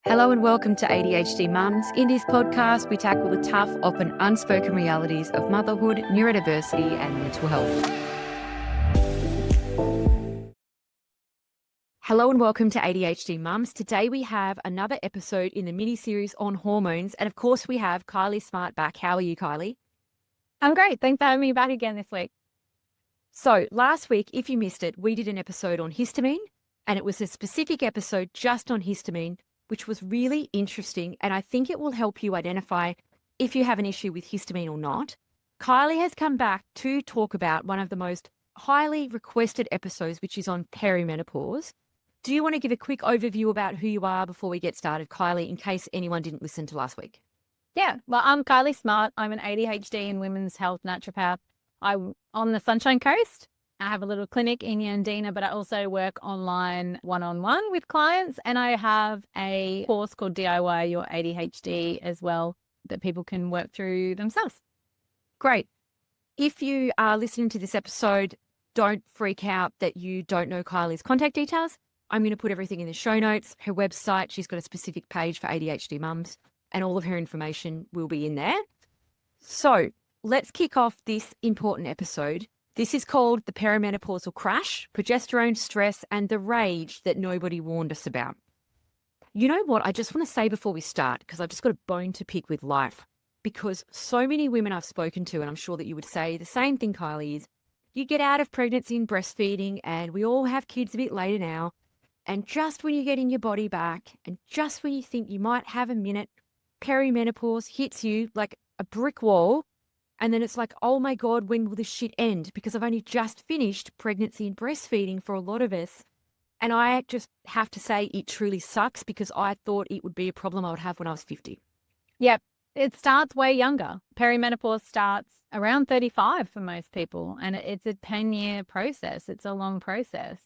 Hello and welcome to ADHD Mums. In this podcast, we tackle the tough, often unspoken realities of motherhood, neurodiversity, and mental health. Hello and welcome to ADHD Mums. Today we have another episode in the mini-series on hormones. And of course, we have Kylie Smart back. How are you, Kylie? I'm great. Thanks for having me back again this week. So last week, if you missed it, we did an episode on histamine, and it was a specific episode just on histamine, which was really interesting, and I think it will help you identify if you have an issue with histamine or not. Kylie has come back to talk about one of the most highly requested episodes, which is on perimenopause. Do you want to give a quick overview about who you are before we get started, Kylie, in case anyone didn't listen to last week? Yeah, well, I'm Kylie Smart. I'm an ADHD and women's health naturopath. I'm on the Sunshine Coast. I have a little clinic in Yandina, but I also work online one-on-one with clients. And I have a course called DIY Your ADHD as well that people can work through themselves. Great. If you are listening to this episode, don't freak out that you don't know Kylie's contact details. I'm going to put everything in the show notes. Her website, she's got a specific page for ADHD mums, and all of her information will be in there. So let's kick off this important episode. This is called the perimenopausal crash, progesterone, stress, and the rage that nobody warned us about. You know what? I just want to say before we start, because I've just got a bone to pick with life, because so many women I've spoken to, and I'm sure that you would say the same thing, Kylie, is you get out of pregnancy and breastfeeding, and we all have kids a bit later now, and just when you're getting your body back, and just when you think you might have a minute, perimenopause hits you like a brick wall. And then it's like, oh my God, when will this shit end? Because I've only just finished pregnancy and breastfeeding for a lot of us. And I just have to say it truly sucks, because I thought it would be a problem I would have when I was 50. Yep, it starts way younger. Perimenopause starts around 35 for most people, and it's a 10-year process. It's a long process.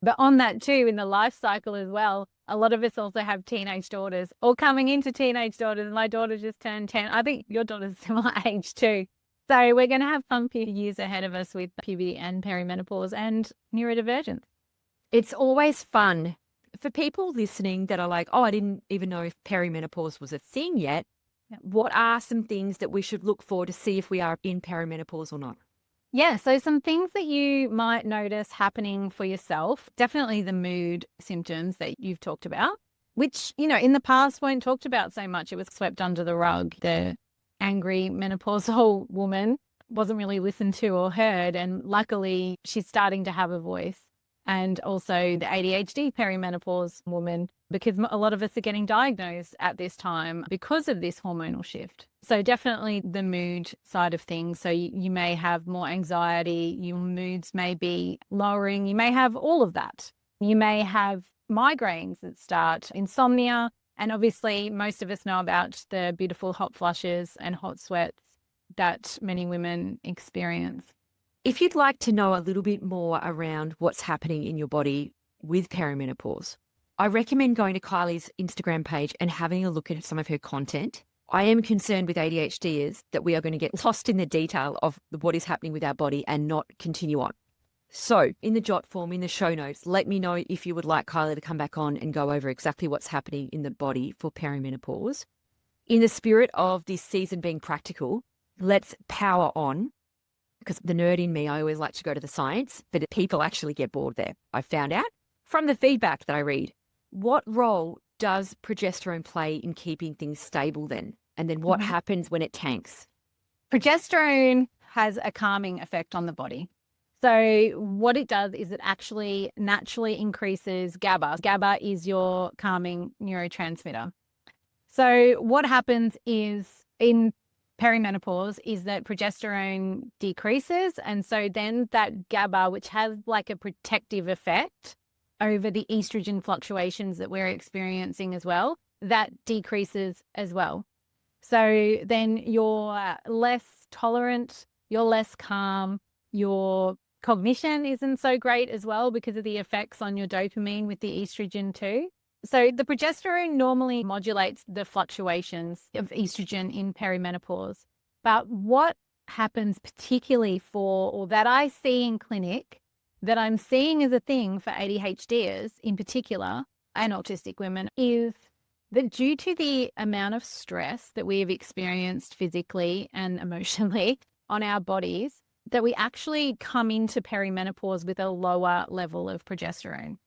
But on that too, in the life cycle as well, a lot of us also have teenage daughters or coming into teenage daughters. My daughter just turned 10. I think your daughter's similar age too. So we're going to have fun few years ahead of us with puberty and perimenopause and neurodivergence. It's always fun for people listening that are like, oh, I didn't even know if perimenopause was a thing yet. What are some things that we should look for to see if we are in perimenopause or not? Yeah, so some things that you might notice happening for yourself, definitely the mood symptoms that you've talked about, which, in the past weren't talked about so much. It was swept under the rug. The angry menopausal woman wasn't really listened to or heard. And luckily, she's starting to have a voice. And also the ADHD perimenopause woman, because a lot of us are getting diagnosed at this time because of this hormonal shift. So definitely the mood side of things. So you may have more anxiety, your moods may be lowering, you may have all of that. You may have migraines that start, insomnia, and obviously most of us know about the beautiful hot flushes and hot sweats that many women experience. If you'd like to know a little bit more around what's happening in your body with perimenopause, I recommend going to Kylie's Instagram page and having a look at some of her content. I am concerned with ADHDers that we are going to get lost in the detail of what is happening with our body and not continue on. So in the jot form, in the show notes, let me know if you would like Kylie to come back on and go over exactly what's happening in the body for perimenopause. In the spirit of this season being practical, let's power on. Because the nerd in me, I always like to go to the science, but people actually get bored there. I found out from the feedback that I read. What role does progesterone play in keeping things stable then? And then what happens when it tanks? Progesterone has a calming effect on the body. So what it does is it actually naturally increases GABA. GABA is your calming neurotransmitter. So what happens is in perimenopause is that progesterone decreases. And so then that GABA, which has like a protective effect over the estrogen fluctuations that we're experiencing as well, that decreases as well. So then you're less tolerant, you're less calm, your cognition isn't so great as well because of the effects on your dopamine with the estrogen too. So the progesterone normally modulates the fluctuations of estrogen in perimenopause. But what happens particularly or that I see in clinic, that I'm seeing as a thing for ADHDers in particular and autistic women, is That due to the amount of stress that we have experienced physically and emotionally on our bodies, that we actually come into perimenopause with a lower level of progesterone.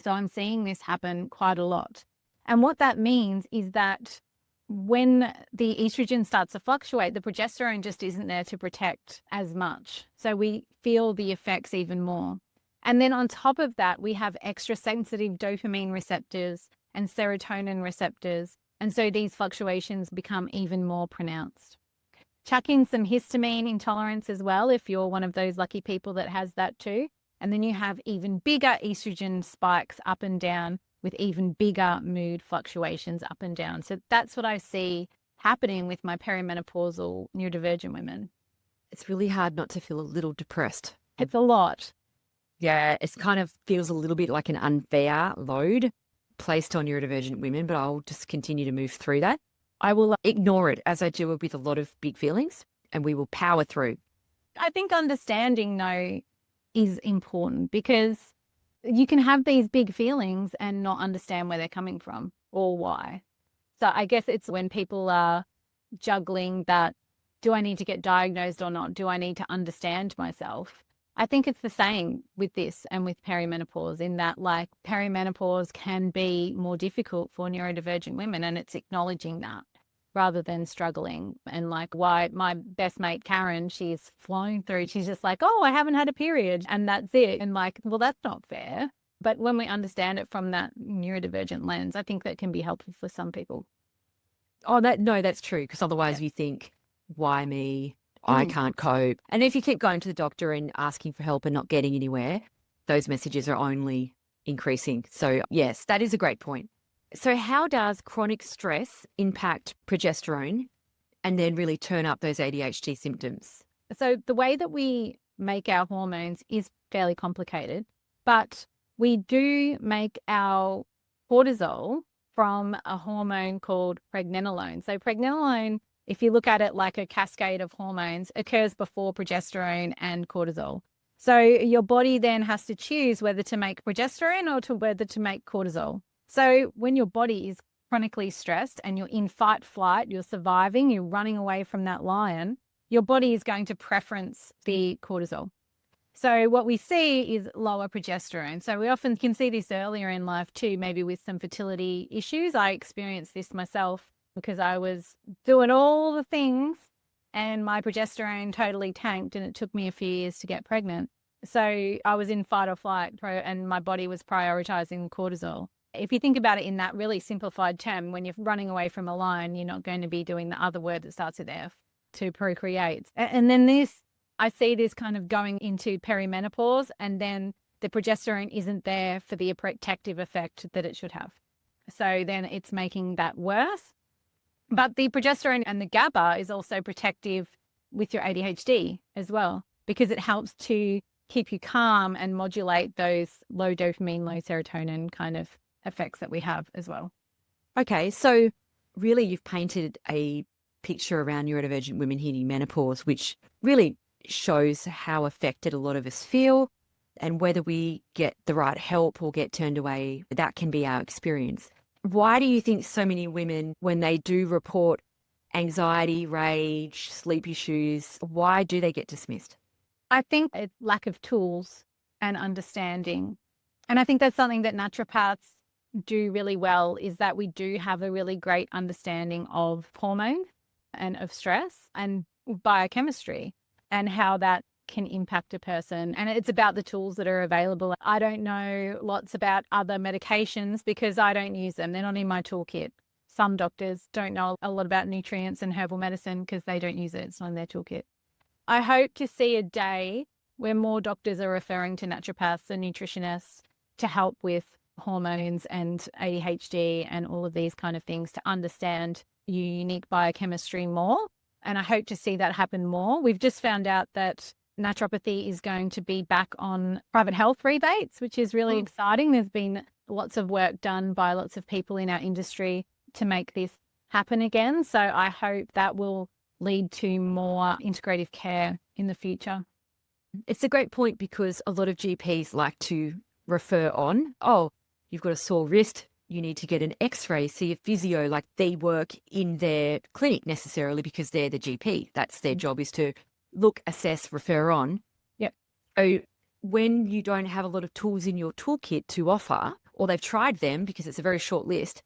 So I'm seeing this happen quite a lot. And what that means is that when the estrogen starts to fluctuate, the progesterone just isn't there to protect as much. So we feel the effects even more. And then on top of that, we have extra sensitive dopamine receptors and serotonin receptors. And so these fluctuations become even more pronounced. Chuck in some histamine intolerance as well, if you're one of those lucky people that has that too. And then you have even bigger estrogen spikes up and down with even bigger mood fluctuations up and down. So that's what I see happening with my perimenopausal neurodivergent women. It's really hard not to feel a little depressed. It's a lot. Yeah, it kind of feels a little bit like an unfair load placed on neurodivergent women, but I'll just continue to move through that. I will ignore it as I do with a lot of big feelings, and we will power through. I think understanding, though, is important because you can have these big feelings and not understand where they're coming from or why. So I guess it's when people are juggling that, do I need to get diagnosed or not? Do I need to understand myself? I think it's the same with this and with perimenopause, in that like perimenopause can be more difficult for neurodivergent women, and it's acknowledging that rather than struggling. And like, why my best mate Karen, she's flowing through, she's just like, oh, I haven't had a period and that's it. And like, well, that's not fair. But when we understand it from that neurodivergent lens, I think that can be helpful for some people. Oh, that's true. Because otherwise you think, why me? I can't cope. And if you keep going to the doctor and asking for help and not getting anywhere, those messages are only increasing. So yes, that is a great point. So how does chronic stress impact progesterone and then really turn up those ADHD symptoms? So the way that we make our hormones is fairly complicated, but we do make our cortisol from a hormone called pregnenolone. So pregnenolone, if you look at it like a cascade of hormones, occurs before progesterone and cortisol. So your body then has to choose whether to make progesterone or whether to make cortisol. So when your body is chronically stressed and you're in fight flight, you're surviving, you're running away from that lion, your body is going to preference the cortisol. So what we see is lower progesterone. So we often can see this earlier in life too, maybe with some fertility issues. I experienced this myself because I was doing all the things and my progesterone totally tanked, and it took me a few years to get pregnant. So I was in fight or flight and my body was prioritizing cortisol. If you think about it in that really simplified term, when you're running away from a lion, you're not going to be doing the other word that starts with F, to procreate. And then I see this kind of going into perimenopause, and then the progesterone isn't there for the protective effect that it should have. So then it's making that worse. But the progesterone and the GABA is also protective with your ADHD as well, because it helps to keep you calm and modulate those low dopamine, low serotonin kind of effects that we have as well. Okay, so really you've painted a picture around neurodivergent women hitting menopause, which really shows how affected a lot of us feel, and whether we get the right help or get turned away, that can be our experience. Why do you think so many women, when they do report anxiety, rage, sleep issues, why do they get dismissed? I think it's lack of tools and understanding. And I think that's something that naturopaths do really well, is that we do have a really great understanding of hormone and of stress and biochemistry and how that can impact a person. And it's about the tools that are available. I don't know lots about other medications because I don't use them. They're not in my toolkit. Some doctors don't know a lot about nutrients and herbal medicine because they don't use it. It's not in their toolkit. I hope to see a day where more doctors are referring to naturopaths and nutritionists to help with hormones and ADHD and all of these kind of things, to understand your unique biochemistry more. And I hope to see that happen more. We've just found out that naturopathy is going to be back on private health rebates, which is really exciting. There's been lots of work done by lots of people in our industry to make this happen again. So I hope that will lead to more integrative care in the future. It's a great point, because a lot of GPs like to refer on, oh, you've got a sore wrist, you need to get an x-ray, see a physio, like they work in their clinic necessarily because they're the GP. That's their job, is to look, assess, refer on. Yep. So when you don't have a lot of tools in your toolkit to offer, or they've tried them because it's a very short list,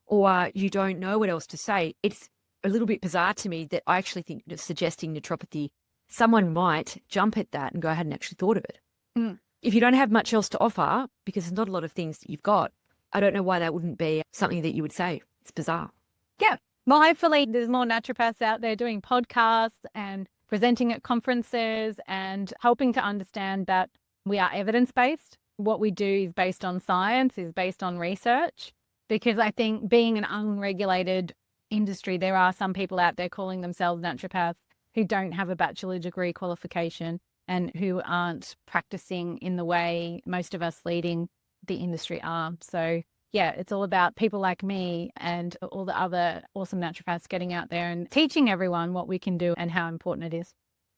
or you don't know what else to say, it's a little bit bizarre to me that I actually think that suggesting naturopathy, someone might jump at that and go, I hadn't actually thought of it. Mm. If you don't have much else to offer, because there's not a lot of things that you've got, I don't know why that wouldn't be something that you would say. It's bizarre. Yeah. Well, hopefully there's more naturopaths out there doing podcasts and presenting at conferences and helping to understand that we are evidence-based. What we do is based on science, is based on research, because I think being an unregulated industry, there are some people out there calling themselves naturopaths who don't have a bachelor degree qualification and who aren't practicing in the way most of us leading the industry are. So yeah, it's all about people like me and all the other awesome naturopaths getting out there and teaching everyone what we can do and how important it is.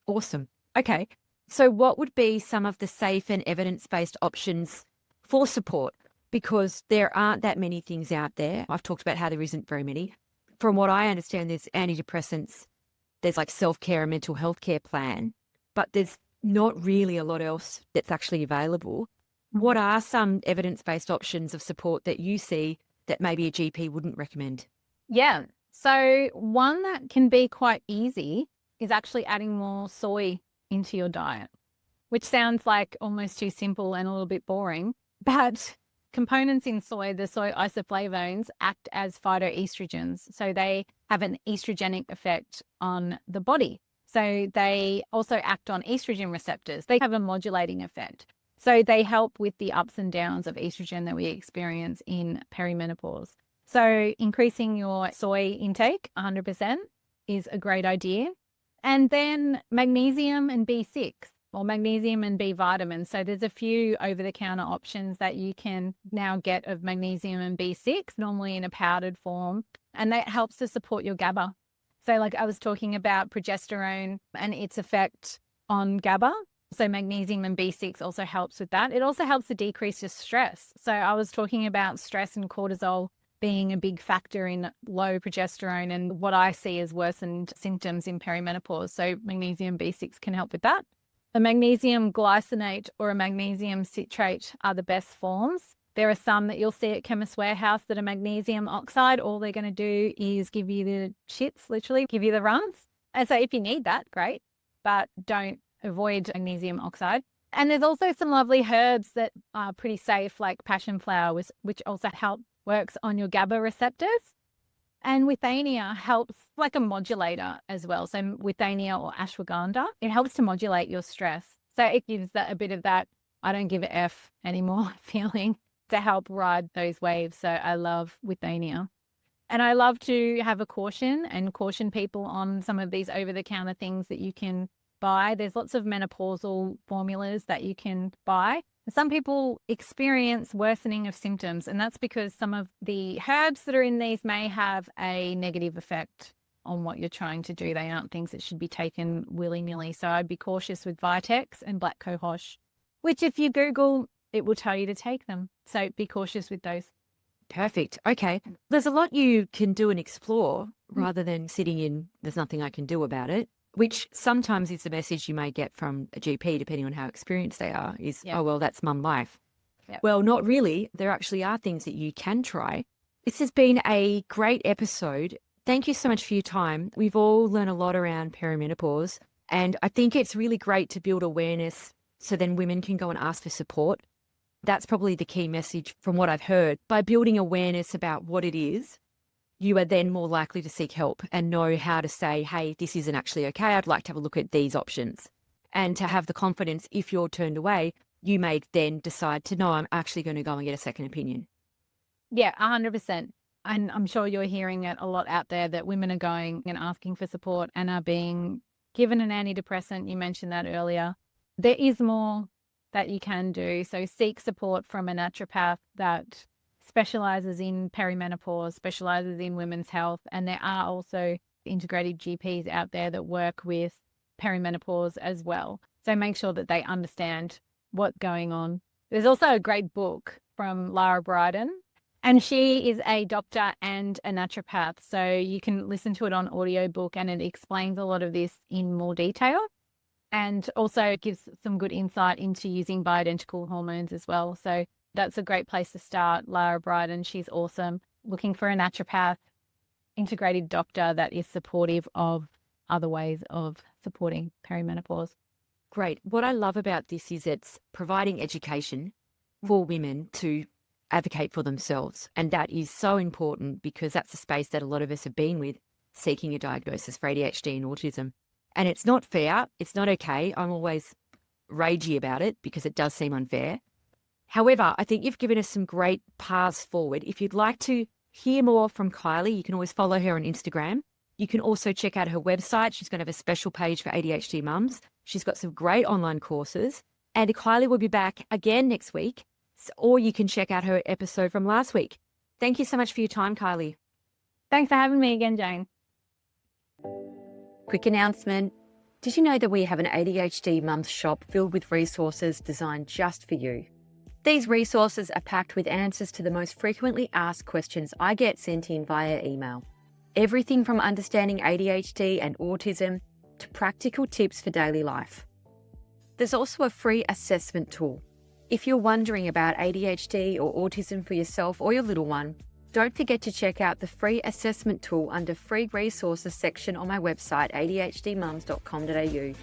Awesome. Okay. So what would be some of the safe and evidence-based options for support? Because there aren't that many things out there. I've talked about how there isn't very many. From what I understand, there's antidepressants, there's like self-care and mental health care plan, but there's not really a lot else that's actually available. What are some evidence-based options of support that you see that maybe a GP wouldn't recommend? Yeah. So one that can be quite easy is actually adding more soy into your diet, which sounds like almost too simple and a little bit boring. But components in soy, the soy isoflavones, act as phytoestrogens. So they have an estrogenic effect on the body. So they also act on estrogen receptors. They have a modulating effect. So they help with the ups and downs of estrogen that we experience in perimenopause. So increasing your soy intake 100% is a great idea. And then magnesium and B6 or magnesium and B vitamins. So there's a few over-the-counter options that you can now get of magnesium and B6, normally in a powdered form. And that helps to support your GABA. So like I was talking about progesterone and its effect on GABA. So magnesium and B6 also helps with that. It also helps to decrease your stress. So I was talking about stress and cortisol being a big factor in low progesterone and what I see as worsened symptoms in perimenopause. So magnesium B6 can help with that. A magnesium glycinate or a magnesium citrate are the best forms. There are some that you'll see at Chemist Warehouse that are magnesium oxide. All they're going to do is give you the shits, literally give you the runs. And so if you need that, great, but don't avoid magnesium oxide. And there's also some lovely herbs that are pretty safe, like passion flower, which also works on your GABA receptors. And withania helps like a modulator as well. So withania or ashwagandha, it helps to modulate your stress. So it gives that a bit of that I don't give a F anymore feeling to help ride those waves. So I love withania. And I love to have a caution and caution people on some of these over-the-counter things that you can buy. There's lots of menopausal formulas that you can buy. Some people experience worsening of symptoms, and that's because some of the herbs that are in these may have a negative effect on what you're trying to do. They aren't things that should be taken willy-nilly. So I'd be cautious with Vitex and black cohosh, which if you Google, it will tell you to take them. So be cautious with those. Perfect. Okay. There's a lot you can do and explore rather than sitting in, there's nothing I can do about it, which sometimes is the message you may get from a GP, depending on how experienced they are, is, Yep. oh, well, that's mum life. Yep. Well, not really. There actually are things that you can try. This has been a great episode. Thank you so much for your time. We've all learned a lot around perimenopause, and I think it's really great to build awareness so then women can go and ask for support. That's probably the key message from what I've heard. By building awareness about what it is, you are then more likely to seek help and know how to say, hey, this isn't actually okay. I'd like to have a look at these options. And to have the confidence, if you're turned away, you may then decide to, no, I'm actually going to go and get a second opinion. Yeah, 100%. And I'm sure you're hearing it a lot out there that women are going and asking for support and are being given an antidepressant. You mentioned that earlier. There is more that you can do. So seek support from a naturopath that specializes in perimenopause, specializes in women's health. And there are also integrative GPs out there that work with perimenopause as well. So make sure that they understand what's going on. There's also a great book from Lara Bryden, And she is a doctor and a naturopath. So you can listen to it on audiobook, and it explains a lot of this in more detail. And also gives some good insight into using bioidentical hormones as well. So that's a great place to start. Lara Bryden, she's awesome. Looking for a naturopath, integrated doctor that is supportive of other ways of supporting perimenopause. Great. What I love about this is it's providing education for women to advocate for themselves. And that is so important because that's the space that a lot of us have been with, seeking a diagnosis for ADHD and autism. And it's not fair. It's not okay. I'm always ragey about it because it does seem unfair. However, I think you've given us some great paths forward. If you'd like to hear more from Kylie, you can always follow her on Instagram. You can also check out her website. She's going to have a special page for ADHD mums. She's got some great online courses. And Kylie will be back again next week, or you can check out her episode from last week. Thank you so much for your time, Kylie. Thanks for having me again, Jane. Quick announcement. Did you know that we have an ADHD mums shop filled with resources designed just for you? These resources are packed with answers to the most frequently asked questions I get sent in via email. Everything from understanding ADHD and autism to practical tips for daily life. There's also a free assessment tool. If you're wondering about ADHD or autism for yourself or your little one, don't forget to check out the free assessment tool under free resources section on my website, adhdmums.com.au.